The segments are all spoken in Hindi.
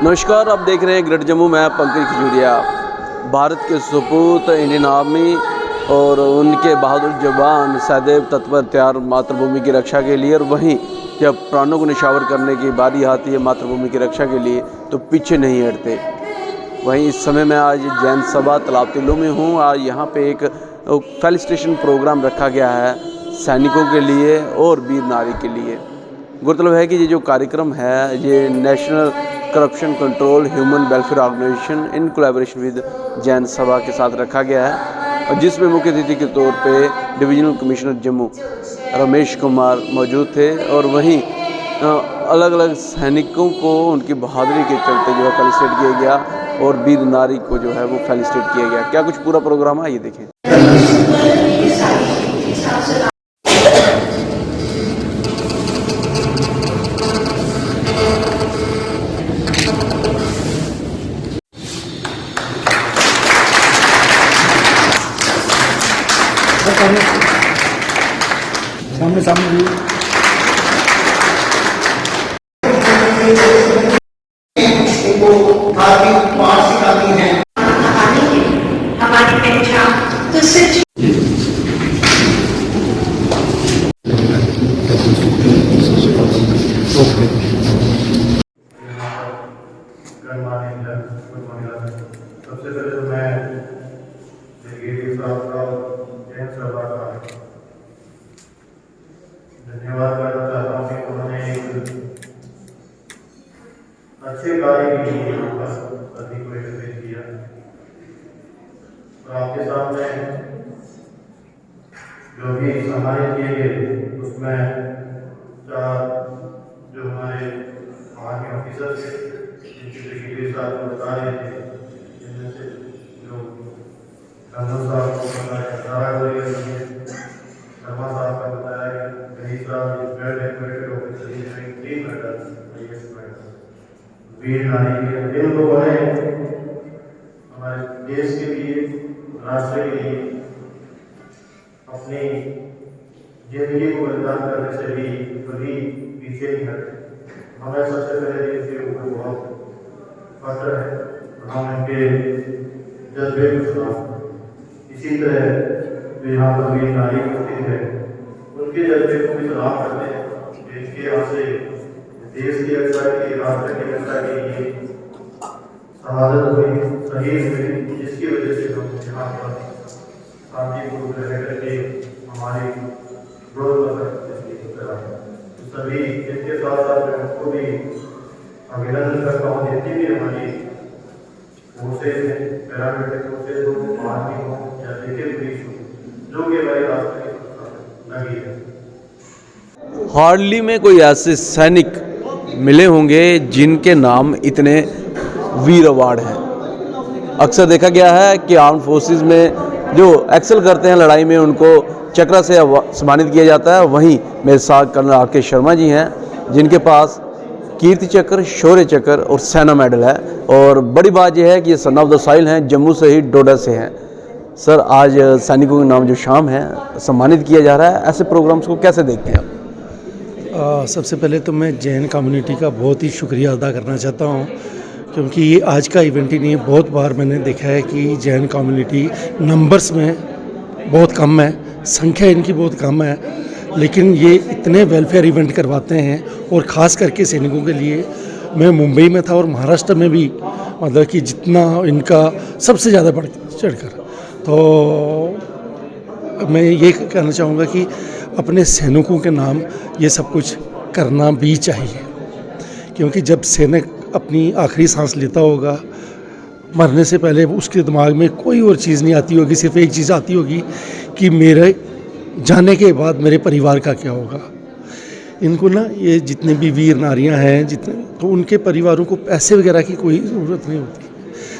नमस्कार, आप देख रहे हैं ग्रेट जम्मू। मैं पंकज खजूरिया। भारत के सपूत इंडियन आर्मी और उनके बहादुर जवान सदैव तत्पर तैयार मातृभूमि की रक्षा के लिए, और वहीं जब प्राणों को निछावर करने की बारी आती है मातृभूमि की रक्षा के लिए तो पीछे नहीं हटते। वहीं इस समय मैं आज जैन सभा तालाब तिल्लू में हूँ। आज यहाँ पे एक फेलिसिटेशन प्रोग्राम रखा गया है सैनिकों के लिए और वीर नारी के लिए। गौरतलब है कि ये जो कार्यक्रम है ये national corruption control human welfare organisation in collaboration with Jain Sabha के साथ रखा गया है, और जिसमें मुख्य अतिथि के तौर पे डिविजनल कमिश्नर जम्मू रमेश कुमार मौजूद थे। और वहीं अलग अलग सैनिकों को उनकी बहादुरी के चलते जो है फेलिसिटेट किया गया, और वीर नारी को जो है वो फेलिसिटेट किया गया। क्या कुछ पूरा प्रोग्राम है ये देखें। सामने सामने धार्मिक पाठ सिखाती है हमारी पहचान तो सिर्फ सबसे पहले तो मैं जैन सभा का धन्यवाद करना चाहता हूँ कि उन्होंने एक अच्छे कार्य के लिए अधिक को एकत्रित किया। और आपके सामने जो भी सम्मानित किए गए उसमें चार जो हमारे आर्मी ऑफिसर थे जिनके ब्रिगेडियर साहब बता रहे थे, जिनमें से जो गंगू साहब को बताया, शर्मा साहब का बताया, गणेश साहब वीर नारी के जिन लोगों ने हमारे देश के लिए, राष्ट्र के लिए अपनी जिंदगी को बलिदान करने से भी कभी पीछे नहीं हटे। हमें सबसे पहले इसके ऊपर बहुत फख्र है और हम इनके जज्बे को सुना। इसी तरह जो यहाँ पर वीर नारी उपस्थित है उनके जज्बे को भी सलाम करते हैं। इनके यहाँ से देश की रक्षा की, राष्ट्र की रक्षा के लिए शहादत हुई, शहीद हुई, जिसकी वजह से हम यहाँ पर शांतिपूर्वक रह करके हमारी सभी इसके साथ साथ मैं उनको भी अभिनंदन करता हूँ जितनी भी हमारी फोर्सेज हैं, पैरामिलिट्री फोर्सेज हो, आर्मी हो या सिविल पुलिस हो, जो कि हमारे राष्ट्र की लगी है। हार्डली में कोई ऐसे सैनिक मिले होंगे जिनके नाम इतने वीर अवार्ड हैं। अक्सर देखा गया है कि आर्म फोर्सेस में जो एक्सेल करते हैं लड़ाई में उनको चक्र से सम्मानित किया जाता है। वहीं मेरे साथ कर्नल आर.के. शर्मा जी हैं जिनके पास कीर्ति चक्र, शौर्य चक्र और सेना मेडल है। और बड़ी बात यह है कि ये सन ऑफ द सॉइल हैं, जम्मू से ही, डोडा से हैं। सर, आज सैनिकों के नाम जो शाम है सम्मानित किया जा रहा है, ऐसे प्रोग्राम्स को कैसे देखते हैं आप? सबसे पहले तो मैं जैन कम्युनिटी का बहुत ही शुक्रिया अदा करना चाहता हूँ, क्योंकि ये आज का इवेंट ही नहीं है। बहुत बार मैंने देखा है कि जैन कम्युनिटी नंबर्स में बहुत कम है, संख्या इनकी बहुत कम है, लेकिन ये इतने वेलफेयर इवेंट करवाते हैं। और ख़ास करके सैनिकों के लिए मैं मुंबई में था और महाराष्ट्र में भी, मतलब कि जितना इनका सबसे ज़्यादा बढ़ चढ़कर, तो मैं ये कहना चाहूँगा कि अपने सैनिकों के नाम ये सब कुछ करना भी चाहिए, क्योंकि जब सैनिक अपनी आखिरी सांस लेता होगा मरने से पहले उसके दिमाग में कोई और चीज़ नहीं आती होगी, सिर्फ एक चीज़ आती होगी कि मेरे जाने के बाद मेरे परिवार का क्या होगा। इनको ना, ये जितने भी वीर नारियां हैं जितने, तो उनके परिवारों को पैसे वगैरह की कोई ज़रूरत नहीं होती,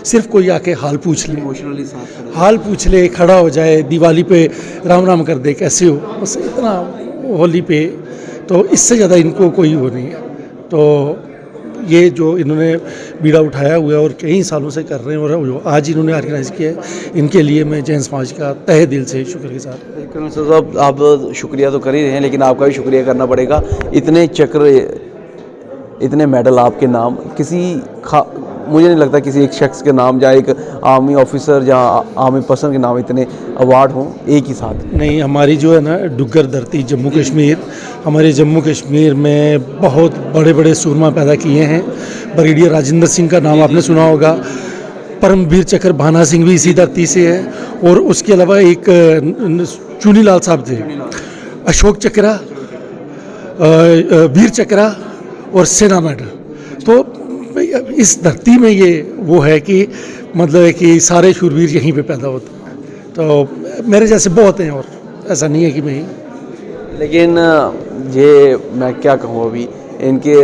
सिर्फ कोई आके हाल पूछ ले, हाल पूछ ले, खड़ा हो जाए, दिवाली पे राम राम कर दे, कैसे हो, बस इतना, होली पे, तो इससे ज़्यादा इनको कोई वो नहीं है। तो ये जो इन्होंने बीड़ा उठाया हुआ है और कई सालों से कर रहे हैं और जो आज इन्होंने ऑर्गेनाइज़ किया है, इनके लिए मैं जैन समाज का तहे दिल से शुक्र के साथ। कर्नल साहब, आप शुक्रिया तो कर ही रहे हैं, लेकिन आपका भी शुक्रिया करना पड़ेगा। इतने चक्र इतने मेडल आपके नाम, मुझे नहीं लगता किसी एक शख्स के नाम या एक आर्मी ऑफिसर या आर्मी पर्सन के नाम इतने अवार्ड हों एक ही साथ। नहीं, हमारी जो है ना डुग्गर धरती जम्मू कश्मीर, हमारे जम्मू कश्मीर में बहुत बड़े बड़े सूरमा पैदा किए हैं। ब्रिगेडियर राजेंद्र सिंह का नाम आपने सुना होगा, परमवीर चक्र भाना सिंह भी इसी धरती से है, और उसके अलावा एक चुनीलाल साहब थे, अशोक चक्रा, वीर चक्रा और सेना मेडल। तो इस धरती में ये वो है कि मतलब है कि सारे शूरवीर यहीं पे पैदा होते हैं। तो मेरे जैसे बहुत हैं, और ऐसा नहीं है कि मैं ही। लेकिन ये मैं क्या कहूँ, अभी इनके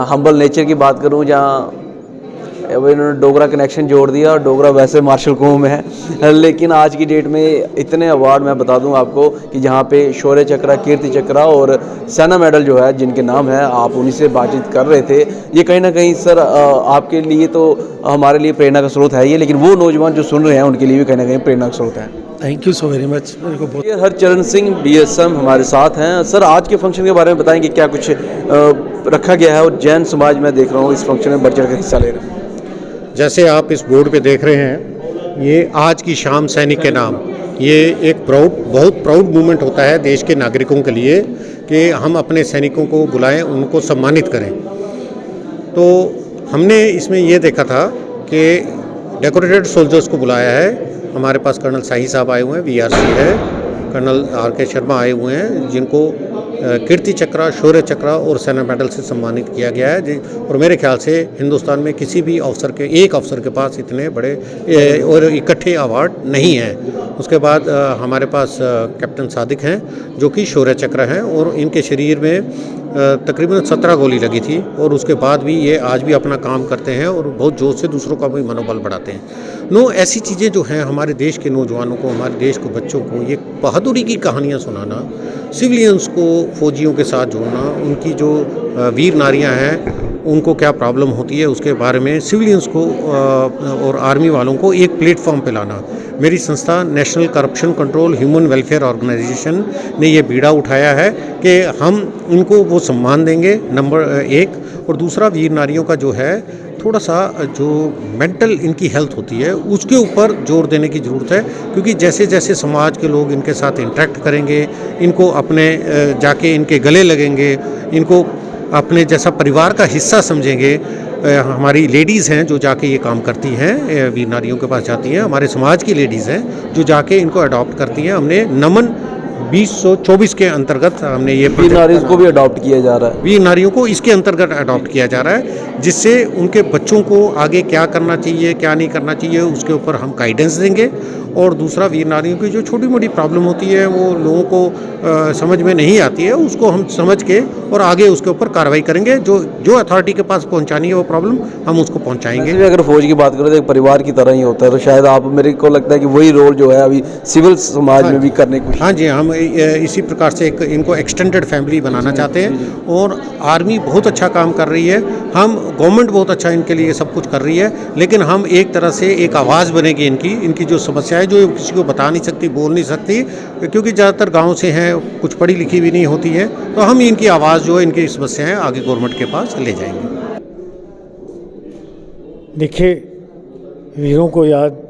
हम्बल नेचर की बात करूँ, जहाँ इन्होंने डोगरा कनेक्शन जोड़ दिया, और डोगरा वैसे मार्शल कौम है, लेकिन आज की डेट में इतने अवार्ड मैं बता दूं आपको कि जहाँ पे शौर्य चक्रा, कीर्ति चक्रा और सेना मेडल जो है जिनके नाम है, आप उन्हीं से बातचीत कर रहे थे। ये कहीं ना कहीं सर आपके लिए तो हमारे लिए प्रेरणा का स्रोत है ये, लेकिन वो नौजवान जो सुन रहे हैं उनके लिए भी कहीं ना कहीं प्रेरणा का स्रोत है। Thank you so very much. मेरे को बहुत हरचरण सिंह BSM हमारे साथ हैं। सर आज के फंक्शन के बारे में बताएंगे, क्या कुछ रखा गया है, और जैन समाज में देख रहा हूँ इस फंक्शन में बढ़ चढ़ कर हिस्सा ले रहे हैं। जैसे आप इस बोर्ड पे देख रहे हैं, ये आज की शाम सैनिक के नाम, ये एक बहुत प्राउड मूवमेंट होता है देश के नागरिकों के लिए कि हम अपने सैनिकों को बुलाएं, उनको सम्मानित करें। तो हमने इसमें ये देखा था कि डेकोरेटेड सोल्जर्स को बुलाया है। हमारे पास कर्नल शाही साहब आए हुए हैं, VRC है, कर्नल RK शर्मा आए हुए हैं, जिनको कीर्ति चक्रा, शौर्य चक्रा और सेना मेडल से सम्मानित किया गया है। और मेरे ख्याल से हिंदुस्तान में किसी भी एक अफसर के पास इतने बड़े और इकट्ठे अवार्ड नहीं हैं। उसके बाद हमारे पास कैप्टन सादिक हैं, जो कि शौर्य चक्र हैं, और इनके शरीर में तकरीबन 17 गोली लगी थी, और उसके बाद भी ये आज भी अपना काम करते हैं और बहुत जोर से दूसरों का भी मनोबल बढ़ाते हैं। ऐसी चीज़ें जो हैं हमारे देश के नौजवानों को, हमारे देश के बच्चों को ये बहादुरी की कहानियाँ सुनाना, सिविलियंस को फौजियों के साथ जोड़ना, उनकी जो वीर नारियां हैं उनको क्या प्रॉब्लम होती है उसके बारे में सिविलियंस को और आर्मी वालों को एक प्लेटफॉर्म पे लाना। मेरी संस्था national corruption control human welfare organisation ने ये बीड़ा उठाया है कि हम इनको वो सम्मान देंगे, नंबर एक। और दूसरा, वीर नारियों का जो है थोड़ा सा जो मेंटल इनकी हेल्थ होती है उसके ऊपर जोर देने की ज़रूरत है, क्योंकि जैसे जैसे समाज के लोग इनके साथ इंटरेक्ट करेंगे, इनको अपने जाके इनके गले लगेंगे, इनको अपने जैसा परिवार का हिस्सा समझेंगे। हमारी लेडीज़ हैं जो जाके ये काम करती हैं, वीर नारियों के पास जाती हैं, हमारे समाज की लेडीज़ हैं जो जाके इनको अडॉप्ट करती हैं। हमने नमन 2024 के अंतर्गत हमने ये वीर नारियों को भी अडॉप्ट किया जा रहा है। वीर नारियों को इसके अंतर्गत अडॉप्ट किया जा रहा है, जिससे उनके बच्चों को आगे क्या करना चाहिए, क्या नहीं करना चाहिए, उसके ऊपर हम गाइडेंस देंगे। और दूसरा, वीर नारियों की जो छोटी मोटी प्रॉब्लम होती है वो लोगों को समझ में नहीं आती है, उसको हम समझ के और आगे उसके ऊपर कार्रवाई करेंगे। जो अथॉरिटी के पास पहुंचानी है वो प्रॉब्लम हम उसको पहुंचाएंगे। अगर फौज की बात करें तो एक परिवार की तरह ही होता है, तो शायद आप, मेरे को लगता है कि वही रोल जो है अभी सिविल समाज में भी करने की। हाँ जी, हम इसी प्रकार से इनको एक्सटेंडेड फैमिली बनाना चाहते हैं। और आर्मी बहुत अच्छा काम कर रही है, हम गवर्नमेंट बहुत अच्छा इनके लिए सब कुछ कर रही है, लेकिन हम एक तरह से एक आवाज़ बनेगी इनकी जो समस्या है, जो किसी को बता नहीं सकती, बोल नहीं सकती, क्योंकि ज़्यादातर गांव से हैं, कुछ पढ़ी लिखी भी नहीं होती है। तो हम इनकी आवाज़ जो है, इनकी समस्याएं आगे गवर्नमेंट के पास ले जाएंगे। देखिए, वीरों को याद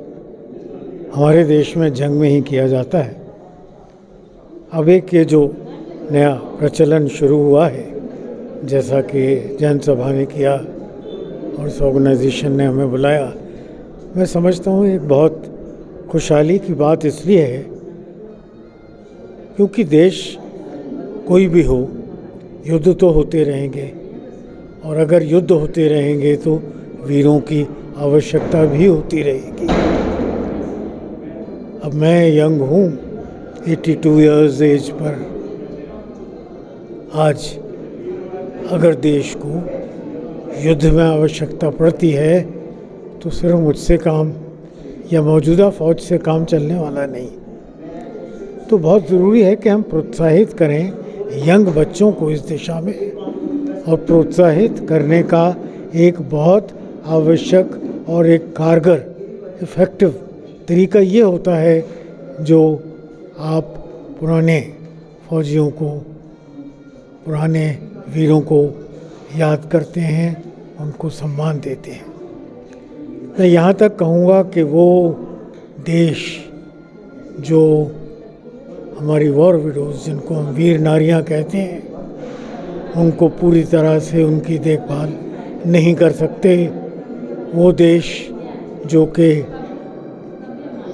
हमारे देश में जंग में ही किया जाता है। अब एक ये जो नया प्रचलन शुरू हुआ है, जैसा कि जन सभा ने किया और इस ऑर्गेनाइजेशन ने हमें बुलाया, मैं समझता हूँ एक बहुत खुशहाली की बात इसलिए है क्योंकि देश कोई भी हो, युद्ध तो होते रहेंगे, और अगर युद्ध होते रहेंगे तो वीरों की आवश्यकता भी होती रहेगी। अब मैं यंग हूँ, 82 इयर्स एज पर। आज अगर देश को युद्ध में आवश्यकता पड़ती है तो सिर्फ मुझसे काम या मौजूदा फ़ौज से काम चलने वाला नहीं। तो बहुत ज़रूरी है कि हम प्रोत्साहित करें यंग बच्चों को इस दिशा में, और प्रोत्साहित करने का एक बहुत आवश्यक और एक कारगर इफ़ेक्टिव तरीका ये होता है जो आप पुराने फौजियों को, पुराने वीरों को याद करते हैं, उनको सम्मान देते हैं। मैं यहाँ तक कहूँगा कि वो देश जो हमारी वॉर विडोज, जिनको हम वीर नारियाँ कहते हैं, उनको पूरी तरह से उनकी देखभाल नहीं कर सकते। वो देश जो कि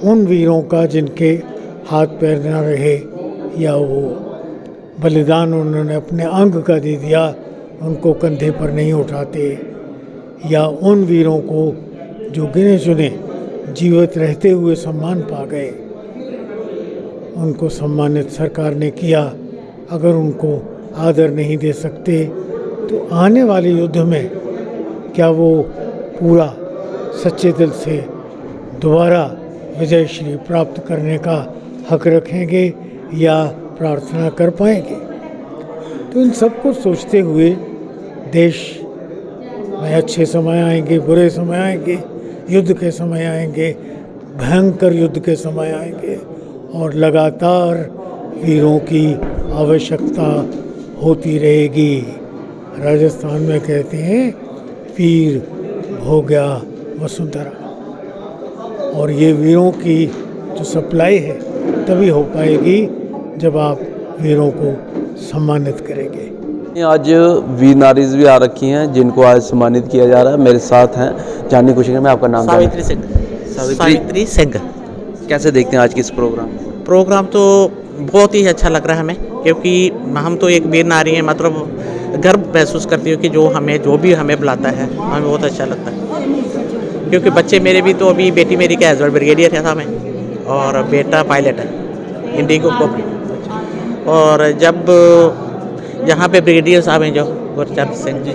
उन वीरों का जिनके हाथ पैर न रहे या वो बलिदान उन्होंने अपने अंग का दे दिया, उनको कंधे पर नहीं उठाते, या उन वीरों को जो गिने चुने जीवित रहते हुए सम्मान पा गए, उनको सम्मानित सरकार ने किया। अगर उनको आदर नहीं दे सकते तो आने वाले युद्ध में क्या वो पूरा सच्चे दिल से दोबारा विजय श्री प्राप्त करने का हक रखेंगे या प्रार्थना कर पाएंगे? तो इन सब को सोचते हुए देश में अच्छे समय आएंगे, बुरे समय आएंगे, युद्ध के समय आएंगे, भयंकर युद्ध के समय आएंगे, और लगातार वीरों की आवश्यकता होती रहेगी। राजस्थान में कहते हैं वीर भोग्या वसुंधरा, और ये वीरों की जो सप्लाई है तभी हो पाएगी जब आप वीरों को सम्मानित करेंगे। आज वीर नारीज भी आ रखी हैं जिनको आज सम्मानित किया जा रहा है। मेरे साथ हैं, जानने की कोशिश करें। मैं आपका नाम सावित्री सिंह। सावित्री सिंह। कैसे देखते हैं आज की इस प्रोग्राम तो बहुत ही अच्छा लग रहा है हमें, क्योंकि हम तो एक वीर नारी हैं, मतलब गर्व महसूस करती हूँ कि जो भी हमें बुलाता है हमें बहुत अच्छा लगता है। क्योंकि बच्चे मेरे भी, तो अभी बेटी मेरी का हस्बैंड ब्रिगेडियर है साहब में, और बेटा पायलट है इंडिगो को। और जब यहाँ पे ब्रिगेडियर साहब हैं जो गुरचरण सिंह जी,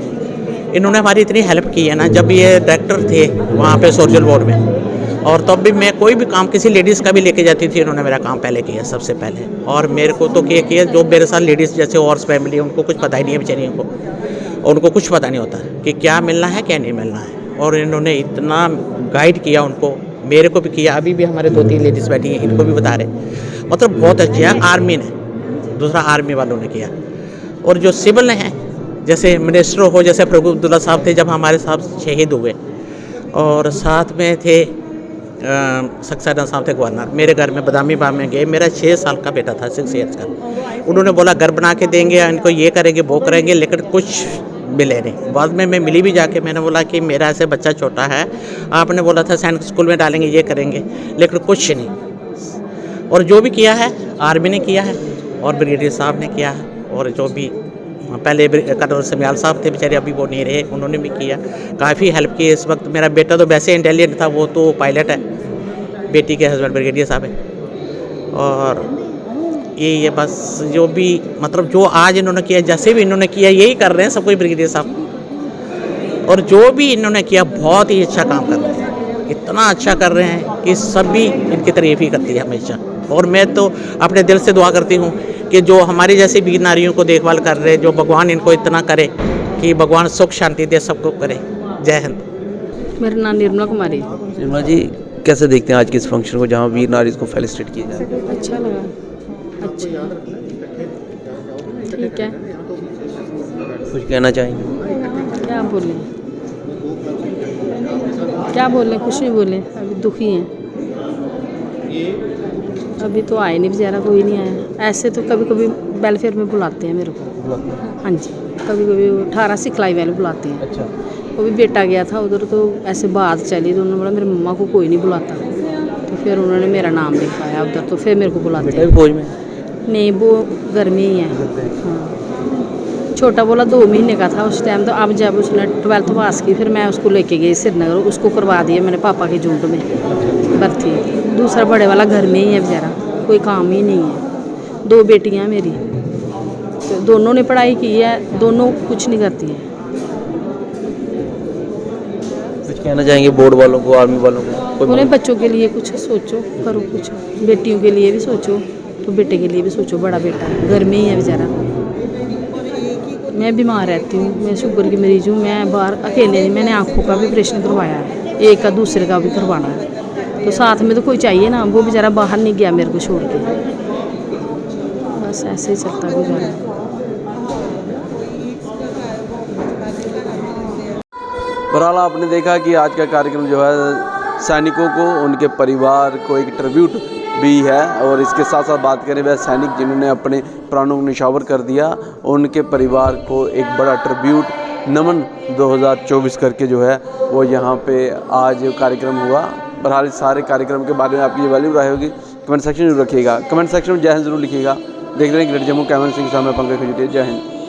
इन्होंने हमारी इतनी हेल्प की है ना। जब ये डायरेक्टर थे वहाँ पे सोशल बोर्ड में, और तब भी मैं कोई भी काम किसी लेडीज़ का भी लेके जाती थी, इन्होंने मेरा काम पहले किया, सबसे पहले। और मेरे को तो किया जो मेरे साथ लेडीज़ जैसे और फैमिली, उनको कुछ पता ही नहीं है बेचारियों को, और उनको कुछ पता नहीं होता कि क्या मिलना है क्या नहीं मिलना है। और इन्होंने इतना गाइड किया उनको, मेरे को भी किया। अभी भी हमारे 2-3 लेडीज़ बैठी हैं, इनको भी बता रहे, मतलब बहुत अच्छे हैं। आर्मी ने, दूसरा आर्मी वालों ने किया। और जो सिविल हैं, जैसे मिनिस्टर हो, जैसे प्रभु अब्दुल्ला साहब थे जब हमारे साहब शहीद हुए, और साथ में थे सक्सेना साहब थे गवर्नर। मेरे घर में बदामी बाग में गए, मेरा 6 साल का बेटा था, 6 ईयर्स का। उन्होंने बोला घर बना के देंगे, इनको ये करेंगे वो करेंगे, लेकिन कुछ मिले नहीं। बाद में मैं मिली भी जाके, मैंने बोला कि मेरा ऐसे बच्चा छोटा है, आपने बोला था सैनिक स्कूल में डालेंगे, ये करेंगे, लेकिन कुछ नहीं। और जो भी किया है आर्मी ने किया है, और ब्रिगेडियर साहब ने किया है, और जो भी पहले कर्नल समियाल साहब थे बेचारे, अभी वो नहीं रहे, उन्होंने भी किया, काफ़ी हेल्प की। इस वक्त मेरा बेटा तो वैसे इंटेलिजेंट था, वो तो पायलट है, बेटी के हस्बैंड ब्रिगेडियर साहब है। और ये बस जो भी, मतलब जो आज इन्होंने किया, जैसे भी इन्होंने किया, यही कर रहे हैं सब कोई ब्रिगेडियर साहब। और जो भी इन्होंने किया बहुत ही अच्छा काम कर रहे हैं, इतना अच्छा कर रहे हैं कि सभी इनकी तारीफ ही करती है हमेशा। और मैं तो अपने दिल से दुआ करती हूँ कि जो हमारी जैसी वीर नारियों को देखभाल कर रहे, जो भगवान इनको इतना करे कि भगवान सुख शांति दे, सबको करे। जय हिंद। मेरा नाम निर्मला कुमारी। निर्मला जी, कैसे देखते हैं आज के इस फंक्शन को जहाँ वीर नारीज को फेलिसिटेट किया जा रहा है? अच्छा लगा, अच्छा, ठीक है। कुछ कहना चाहेंगे? क्या बोलें, कुछ नहीं बोलें, अभी दुखी हैं। अभी तो आए नहीं, बेचारा कोई नहीं आया। ऐसे तो कभी कभी वेलफेयर में बुलाते हैं मेरे को, हाँ जी, कभी कभी 18 सिखलाई वाले बुलाते हैं। अच्छा। वो भी बेटा गया था उधर, तो ऐसे बात चली तो उन्होंने बोला मेरी मम्मा को कोई नहीं बुलाता, तो फिर उन्होंने मेरा नाम लिखवाया उधर, तो फिर मेरे को बुलाते हैं। फौज में? नहीं, वो घर में ही है। हाँ, छोटा बोला 2 महीने का था उस टाइम। तो अब जब उसने 12th पास की, फिर मैं उसको लेके गई श्रीनगर, उसको करवा दिया मैंने पापा के झुंड में भर्ती। दूसरा बड़े वाला घर में ही है बेचारा, कोई काम ही नहीं है। 2 बेटियां मेरी, तो दोनों ने पढ़ाई की है, दोनों कुछ नहीं करती हैं। कुछ कहना चाहेंगे बोर्ड वालों को, आर्मी वालों को? उन्हें बच्चों के लिए कुछ सोचो, करो कुछ, बेटियों के लिए भी सोचो, तो बेटे के लिए भी सोचो। बड़ा बेटा घर में ही है बेचारा। मैं बीमार रहती हूँ, मैं शुगर की मरीज हूँ, मैं बाहर अकेले नहीं, मैंने आँखों का भी ऑपरेशन करवाया है, एक का दूसरे का भी करवाना है, तो साथ में तो कोई चाहिए ना। वो बेचारा बाहर नहीं गया मेरे को छोड़ के, बस ऐसे ही चलता गुजारा। बहरहाल आपने देखा कि आज का कार्यक्रम जो है सैनिकों को, उनके परिवार को एक ट्रिब्यूट भी है, और इसके साथ साथ बात करें वह सैनिक जिन्होंने अपने प्राणों को निछावर कर दिया, उनके परिवार को एक बड़ा ट्रिब्यूट नमन 2024 करके जो है वो यहाँ पे आज कार्यक्रम हुआ। बहरहाल इस सारे कार्यक्रम के बारे में आपकी वैल्यू राय होगी, कमेंट सेक्शन जरूर रखिएगा। कमेंट सेक्शन में जय हिंद जरूर लिखिएगा। देख रहे हैं ग्रेट जम्मू, कैमरा सिंह साहब, मैं पंकज खजूरिया। जय हिंद।